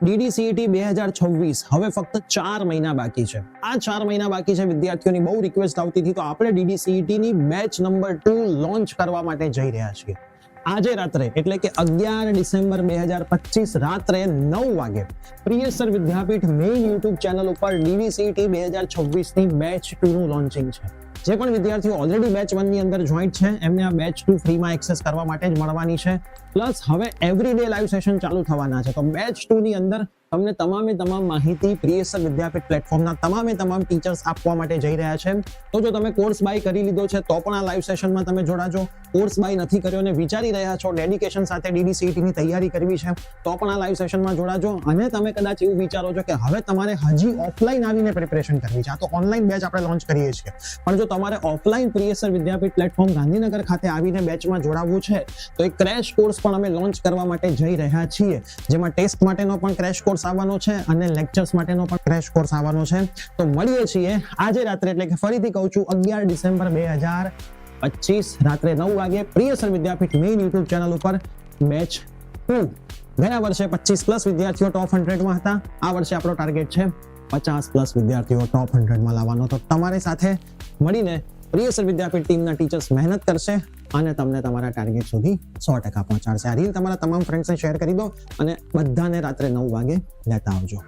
DDCET 2026 હવે ફક્ત 4 મહિના બાકી છે. આ 4 મહિના બાકી છે. વિદ્યાર્થીઓની બહુ રિક્વેસ્ટ આવતી હતી, તો આપણે DDCET ની બેચ નંબર 2 લોન્ચ કરવા માટે જઈ રહ્યા છીએ. આજે રાત્રે એટલે કે 11 ડિસેમ્બર 2025 રાત્રે 9 વાગે પ્રિયસર વિદ્યાપીઠ મેઇન યુટ્યુબ ચેનલ ઉપર DDCET 2026 ની બેચ 2 નું લોન્ચિંગ છે. જે પણ વિદ્યાર્થીઓ ઓલરેડી બેચ 1 ની અંદર જોઈન્ટ છે એમને આ બેચ 2 ફ્રીમાં એક્સેસ કરવા માટે જ મળવાની છે. પ્લસ હવે એવરીડે લાઈવ સેશન ચાલુ થવાના છે. તો બેચ 2 ની અંદર તમને તમામ માહિતી પ્રિયસર વિદ્યાપીઠ પ્લેટફોર્મના તમામ ટીચર્સ આપવા માટે જઈ રહ્યા છે. તો જો તમે કોર્સ બાય કરી લીધો છે તો પણ આ લાઈવ સેશનમાં તમે જોડાજો. કોર્સ બાય નથી કર્યો અને વિચારી રહ્યા છો ડેડિકેશન સાથે DDCET ની તૈયારી કરવી છે તો પણ આ લાઈવ સેશનમાં જોડાજો. અને તમે કદાચ એવું વિચારો છો કે હવે તમારે હજી ઓફલાઈન આવીને પ્રિપેરેશન કરવી છે, આ તો ઓનલાઈન બેચ આપણે લોન્ચ કરીએ છીએ, પણ જો તમારે ઓફલાઈન પ્રિયસર વિદ્યાપીઠ પ્લેટફોર્મ ગાંધીનગર ખાતે આવીને બેચમાં જોડાવવું છે તો એક ક્રેશ કોર્સ પણ અમે લોન્ચ કરવા માટે જઈ રહ્યા છીએ, જેમાં ટેસ્ટ માટેનો પણ ક્રેશ કોર્સ આવવાનો છે અને લેક્ચર્સ માટેનો પણ ક્રેશ કોર્સ આવવાનો છે. તો મળીએ છીએ આજે રાત્રે, એટલે કે ફરીથી કહું છું 11 ડિસેમ્બર 2025 રાત્રે 9 વાગે પ્રિયસર વિદ્યાપીઠ મેઇન યુટ્યુબ ચેનલ ઉપર બેચ 2. ગયા વર્ષે 25+ વિદ્યાર્થીઓ ટોપ 100 માં હતા. આ વર્ષે આપણો ટાર્ગેટ છે 50+ વિદ્યાર્થીઓ ટોપ 100 માં લાવવાનો. તો તમારી સાથે મળીને પ્રિયસર વિદ્યાપીઠ ટીમના ટીચર્સ મહેનત કરશે અને તમને તમારા ટાર્ગેટ સુધી 100% પહોંચાડશે. આ રીલ તમારા તમામ ફ્રેન્ડ્સને શેર કરી દો અને બધાને રાત્રે 9 વાગે લેતા આવજો.